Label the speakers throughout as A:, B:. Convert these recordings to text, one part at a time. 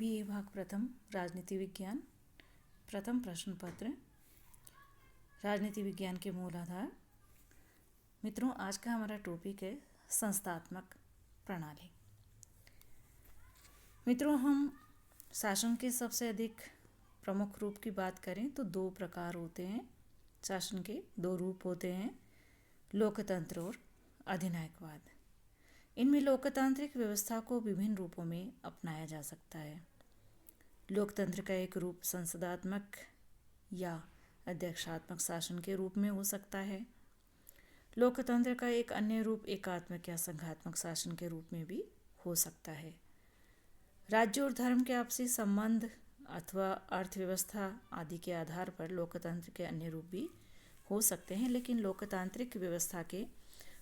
A: BA भाग प्रथम राजनीति विज्ञान प्रथम प्रश्न पत्र राजनीति विज्ञान के मूल आधार। मित्रों, आज का हमारा टॉपिक है संस्थात्मक प्रणाली। मित्रों, हम शासन के सबसे अधिक प्रमुख रूप की बात करें तो दो प्रकार होते हैं। शासन के दो रूप होते हैं, लोकतंत्र और अधिनायकवाद। इनमें लोकतांत्रिक व्यवस्था को विभिन्न रूपों में अपनाया जा सकता है। लोकतंत्र का एक रूप संसदात्मक या अध्यक्षात्मक शासन के रूप में हो सकता है। लोकतंत्र का एक अन्य रूप एकात्मक या संघात्मक शासन के रूप में भी हो सकता है। राज्य और धर्म के आपसी संबंध अथवा अर्थव्यवस्था आदि के आधार पर लोकतंत्र के अन्य रूप भी हो सकते हैं, लेकिन लोकतांत्रिक व्यवस्था के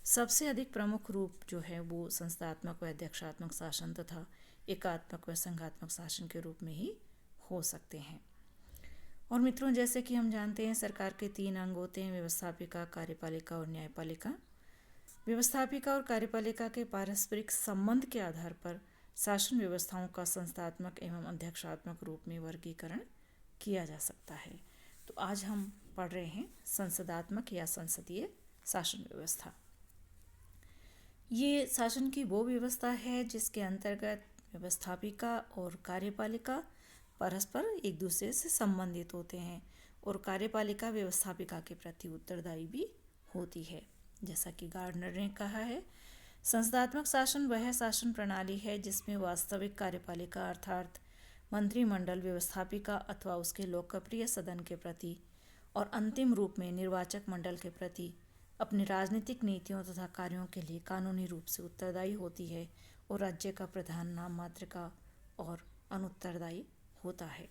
A: सबसे अधिक प्रमुख रूप जो है वो संस्थात्मक व अध्यक्षात्मक शासन तथा एकात्मक व संघात्मक शासन के रूप में ही हो सकते हैं। और मित्रों, जैसे कि हम जानते हैं, सरकार के 3 अंग होते हैं, व्यवस्थापिका, कार्यपालिका और न्यायपालिका। व्यवस्थापिका और कार्यपालिका के पारस्परिक संबंध के आधार पर शासन व्यवस्थाओं का संस्थात्मक एवं अध्यक्षात्मक रूप में वर्गीकरण किया जा सकता है। तो आज हम पढ़ रहे हैं संसदात्मक या संसदीय शासन व्यवस्था। ये शासन की वो व्यवस्था है जिसके अंतर्गत व्यवस्थापिका और कार्यपालिका परस्पर एक दूसरे से संबंधित होते हैं और कार्यपालिका व्यवस्थापिका के प्रति उत्तरदायी भी होती है। जैसा कि गार्डनर ने कहा है, संसदात्मक शासन वह शासन प्रणाली है जिसमें वास्तविक कार्यपालिका अर्थात मंत्रिमंडल व्यवस्थापिका अथवा उसके लोकप्रिय सदन के प्रति और अंतिम रूप में निर्वाचक मंडल के प्रति अपनी राजनीतिक नीतियों तथा कार्यों के लिए कानूनी रूप से उत्तरदायी होती है और राज्य का प्रधान नाम मात्र का और अनुत्तरदायी होता है।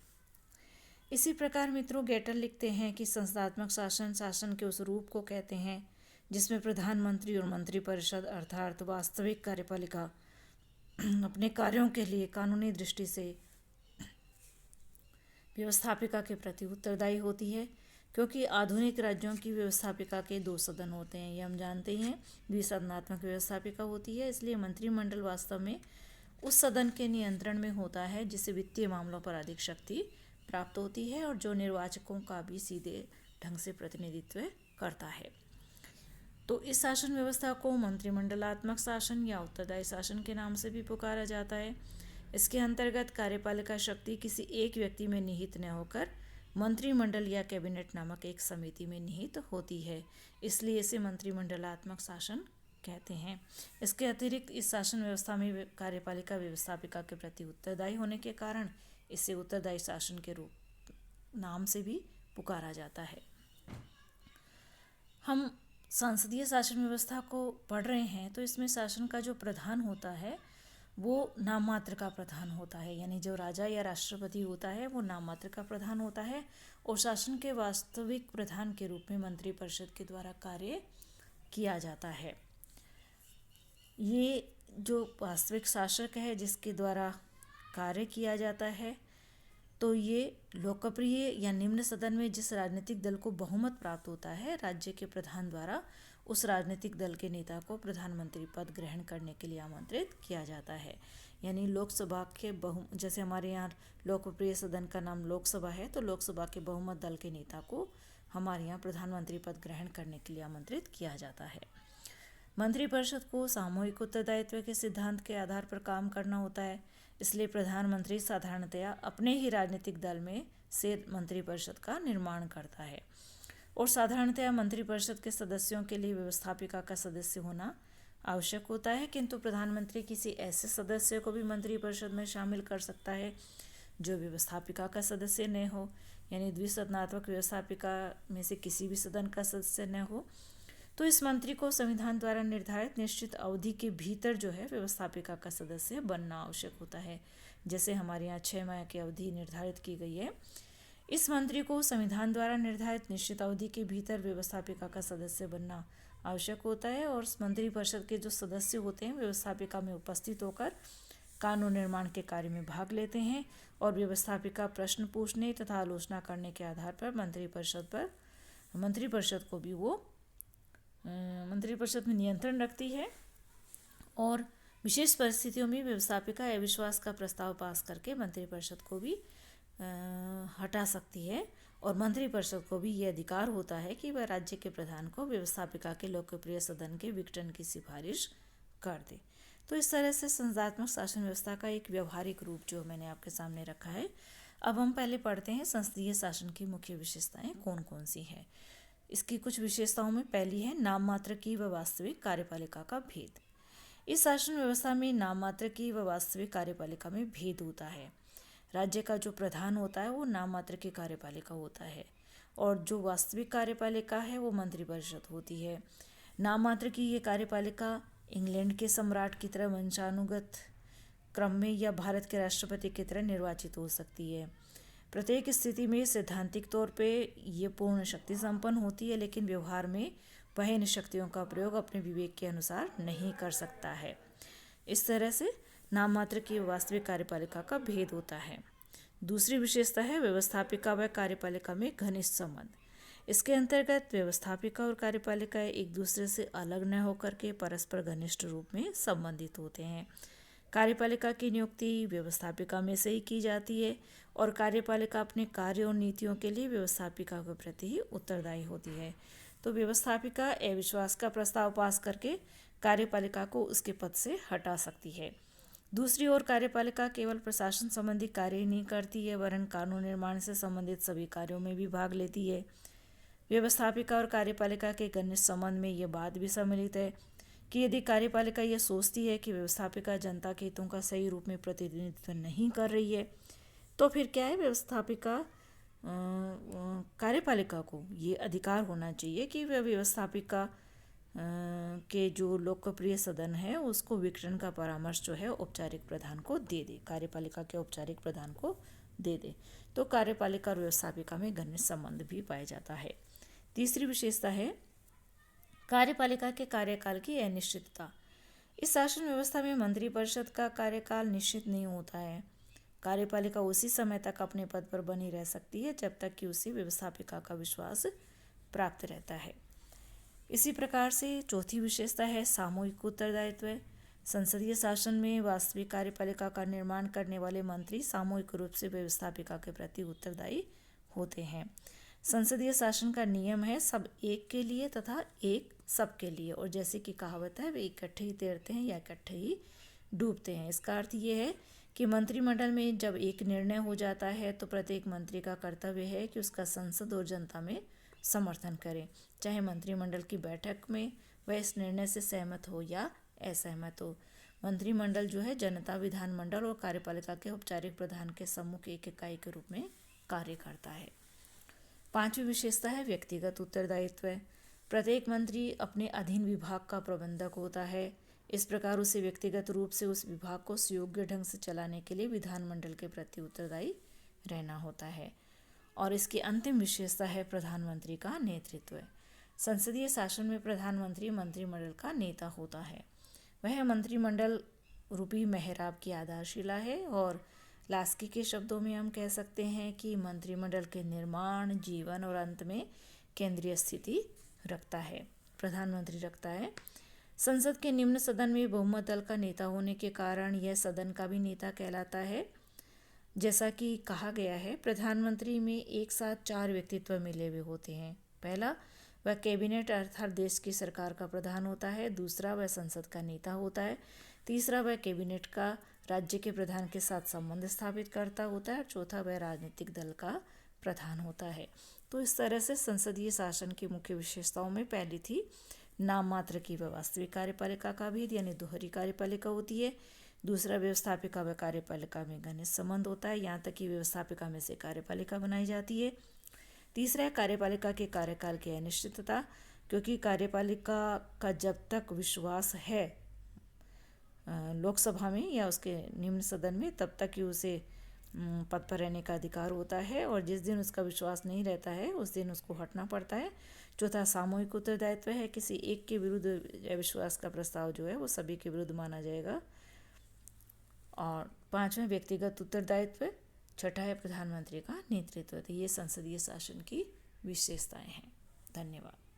A: इसी प्रकार मित्रों, गेटल लिखते हैं कि संस्थात्मक शासन शासन के उस रूप को कहते हैं जिसमें प्रधानमंत्री और मंत्रिपरिषद अर्थात वास्तविक कार्यपालिका अपने कार्यों के लिए कानूनी दृष्टि से व्यवस्थापिका के प्रति उत्तरदायी होती है। क्योंकि आधुनिक राज्यों की व्यवस्थापिका के 2 सदन होते हैं, ये हम जानते ही हैं। द्विसदनात्मक व्यवस्थापिका होती है, इसलिए मंत्रिमंडल वास्तव में उस सदन के नियंत्रण में होता है जिसे वित्तीय मामलों पर अधिक शक्ति प्राप्त होती है और जो निर्वाचकों का भी सीधे ढंग से प्रतिनिधित्व करता है। तो इस शासन व्यवस्था को मंत्रिमंडलात्मक शासन या उत्तरदायी शासन के नाम से भी पुकारा जाता है। इसके अंतर्गत कार्यपालिका शक्ति किसी एक व्यक्ति में निहित न होकर मंत्रिमंडल या कैबिनेट नामक एक समिति में निहित होती है, इसलिए इसे मंत्रिमंडलात्मक शासन कहते हैं। इसके अतिरिक्त इस शासन व्यवस्था में कार्यपालिका व्यवस्थापिका के प्रति उत्तरदायी होने के कारण इसे उत्तरदायी शासन के रूप नाम से भी पुकारा जाता है। हम संसदीय शासन व्यवस्था को पढ़ रहे हैं तो इसमें शासन का जो प्रधान होता है वो नाम मात्र का प्रधान होता है, यानी जो राजा या राष्ट्रपति होता है वो नाम मात्र का प्रधान होता है और शासन के वास्तविक प्रधान के रूप में मंत्रिपरिषद के द्वारा कार्य किया जाता है। ये जो वास्तविक शासक है जिसके द्वारा कार्य किया जाता है, तो ये लोकप्रिय या निम्न सदन में जिस राजनीतिक दल को बहुमत प्राप्त होता है, राज्य के प्रधान द्वारा उस राजनीतिक दल के नेता को प्रधानमंत्री पद ग्रहण करने के लिए आमंत्रित किया जाता है। यानी लोकसभा के जैसे हमारे यहाँ लोकप्रिय सदन का नाम लोकसभा है, तो लोकसभा के बहुमत दल के नेता को हमारे यहाँ प्रधानमंत्री पद ग्रहण करने के लिए आमंत्रित किया जाता है। मंत्रिपरिषद को सामूहिक उत्तरदायित्व के सिद्धांत के आधार पर काम करना होता है, इसलिए प्रधानमंत्री साधारणतया अपने ही राजनीतिक दल में से मंत्रिपरिषद का निर्माण करता है और साधारणतया मंत्रिपरिषद के सदस्यों के लिए व्यवस्थापिका का सदस्य होना आवश्यक होता है, किंतु प्रधानमंत्री किसी ऐसे सदस्य को भी मंत्रिपरिषद में शामिल कर सकता है जो व्यवस्थापिका का सदस्य न हो, यानी द्विसदनात्मक व्यवस्थापिका में से किसी भी सदन का सदस्य न हो। तो इस मंत्री को संविधान द्वारा निर्धारित निश्चित अवधि के भीतर जो है व्यवस्थापिका का सदस्य बनना आवश्यक होता है। जैसे हमारे यहाँ 6 माह की अवधि निर्धारित की गई है, इस मंत्री को संविधान द्वारा निर्धारित निश्चित अवधि के भीतर व्यवस्थापिका का सदस्य बनना आवश्यक होता है और मंत्रिपरिषद के जो सदस्य होते हैं व्यवस्थापिका में उपस्थित होकर कानून निर्माण के कार्य में भाग लेते हैं और व्यवस्थापिका प्रश्न पूछने तथा आलोचना करने के आधार पर मंत्रिपरिषद को भी वो मंत्रिपरिषद में नियंत्रण रखती है और विशेष परिस्थितियों में व्यवस्थापिका अविश्वास का प्रस्ताव पास करके मंत्रिपरिषद को भी हटा सकती है और मंत्रिपरिषद को भी ये अधिकार होता है कि वह राज्य के प्रधान को व्यवस्थापिका के लोकप्रिय सदन के विघटन की सिफारिश कर दे। तो इस तरह से संसदात्मक शासन व्यवस्था का एक व्यवहारिक रूप जो मैंने आपके सामने रखा है। अब हम पहले पढ़ते हैं संसदीय शासन की मुख्य विशेषताएं कौन कौन सी हैं। इसकी कुछ विशेषताओं में पहली है नाम मात्र की व वास्तविक कार्यपालिका का भेद। इस शासन व्यवस्था में नाम मात्र की व वास्तविक कार्यपालिका में भेद होता है। राज्य का जो प्रधान होता है वो नाम मात्र की कार्यपालिका होता है और जो वास्तविक कार्यपालिका है वो मंत्रिपरिषद होती है। नाम मात्र की ये कार्यपालिका इंग्लैंड के सम्राट की तरह वंशानुगत क्रम में या भारत के राष्ट्रपति की तरह निर्वाचित हो सकती है। प्रत्येक स्थिति में सैद्धांतिक तौर पे ये पूर्ण शक्ति संपन्न होती है, लेकिन व्यवहार में वह इन शक्तियों का प्रयोग अपने विवेक के अनुसार नहीं कर सकता है। इस तरह से नाम मात्र की वास्तविक कार्यपालिका का भेद होता है। दूसरी विशेषता है व्यवस्थापिका व कार्यपालिका में घनिष्ठ संबंध। इसके अंतर्गत व्यवस्थापिका और कार्यपालिका एक दूसरे से अलग न होकर के परस्पर घनिष्ठ रूप में संबंधित होते हैं। कार्यपालिका की नियुक्ति व्यवस्थापिका में से ही की जाती है और कार्यपालिका अपने कार्य और नीतियों के लिए व्यवस्थापिका के प्रति ही उत्तरदायी होती है। तो व्यवस्थापिका अविश्वास का प्रस्ताव पास करके कार्यपालिका को उसके पद से हटा सकती है। दूसरी ओर कार्यपालिका केवल प्रशासन संबंधी कार्य ही नहीं करती है वरन कानून निर्माण से संबंधित सभी कार्यों में भी भाग लेती है। व्यवस्थापिका और कार्यपालिका के घनिष्ठ संबंध में यह बात भी सम्मिलित है कि यदि कार्यपालिका यह सोचती है कि व्यवस्थापिका जनता के हितों का सही रूप में प्रतिनिधित्व नहीं कर रही है तो फिर क्या है, व्यवस्थापिका कार्यपालिका को ये अधिकार होना चाहिए कि वह व्यवस्थापिका के जो लोकप्रिय सदन है उसको विघटन का परामर्श जो है औपचारिक प्रधान को दे दे, कार्यपालिका के औपचारिक प्रधान को दे दे। तो कार्यपालिका और व्यवस्थापिका में घनिष्ठ संबंध भी पाया जाता है। तीसरी विशेषता है कार्यपालिका के कार्यकाल की अनिश्चितता। इस शासन व्यवस्था में मंत्रिपरिषद का कार्यकाल निश्चित नहीं होता है। कार्यपालिका उसी समय तक अपने पद पर बनी रह सकती है जब तक कि उसे व्यवस्थापिका का विश्वास प्राप्त रहता है। इसी प्रकार से चौथी विशेषता है सामूहिक उत्तरदायित्व। संसदीय शासन में वास्तविक कार्यपालिका का निर्माण करने वाले मंत्री सामूहिक रूप से व्यवस्थापिका के प्रति उत्तरदायी होते हैं। संसदीय शासन का नियम है सब एक के लिए तथा एक सबके लिए, और जैसे कि कहावत है वे इकट्ठे ही तैरते हैं या इकट्ठे ही डूबते हैं। इसका अर्थ ये है कि मंत्रिमंडल में जब एक निर्णय हो जाता है तो प्रत्येक मंत्री का कर्तव्य है कि उसका संसद और जनता में समर्थन करें, चाहे मंत्रिमंडल की बैठक में वह इस निर्णय से सहमत हो या असहमत हो। मंत्रिमंडल जो है जनता, विधानमंडल और कार्यपालिका के औपचारिक प्रधान के सम्मुख एक इकाई के रूप में कार्य करता है। पांचवी विशेषता है व्यक्तिगत उत्तरदायित्व। प्रत्येक मंत्री अपने अधीन विभाग का प्रबंधक होता है। इस प्रकार उसे व्यक्तिगत रूप से उस विभाग को सुयोग्य ढंग से चलाने के लिए विधानमंडल के प्रति उत्तरदायी रहना होता है। और इसकी अंतिम विशेषता है प्रधानमंत्री का नेतृत्व। संसदीय शासन में प्रधानमंत्री मंत्रिमंडल का नेता होता है। वह मंत्रिमंडल रूपी मेहराब की आधारशिला है और लास्की के शब्दों में हम कह सकते हैं कि मंत्रिमंडल के निर्माण, जीवन और अंत में केंद्रीय स्थिति रखता है, प्रधानमंत्री रखता है। संसद के निम्न सदन में बहुमत दल का नेता होने के कारण यह सदन का भी नेता कहलाता है। जैसा कि कहा गया है, प्रधानमंत्री में एक साथ 4 व्यक्तित्व मिले हुए होते हैं। पहला, वह कैबिनेट अर्थात देश की सरकार का प्रधान होता है। दूसरा, वह संसद का नेता होता है। तीसरा, वह कैबिनेट का राज्य के प्रधान के साथ संबंध स्थापित करता होता है। चौथा, वह राजनीतिक दल का प्रधान होता है। तो इस तरह से संसदीय शासन की मुख्य विशेषताओं में पहली थी नाम मात्र की व वास्तविक कार्यपालिका का भेद, यानी दोहरी कार्यपालिका होती है। दूसरा, व्यवस्थापिका व कार्यपालिका में घनिष्ठ संबंध होता है, यहाँ तक कि व्यवस्थापिका में से कार्यपालिका बनाई जाती है। तीसरा है कार्यपालिका के कार्यकाल की अनिश्चितता, क्योंकि कार्यपालिका का जब तक विश्वास है लोकसभा में या उसके निम्न सदन में तब तक ही उसे पद पर रहने का अधिकार होता है, और जिस दिन उसका विश्वास नहीं रहता है उस दिन उसको हटना पड़ता है। चौथा, सामूहिक उत्तरदायित्व है, किसी एक के विरुद्ध अविश्वास का प्रस्ताव जो है वो सभी के विरुद्ध माना जाएगा। और पांचवें, व्यक्तिगत उत्तरदायित्व। छठा है प्रधानमंत्री का नेतृत्व। तो ये संसदीय शासन की विशेषताएं हैं। धन्यवाद।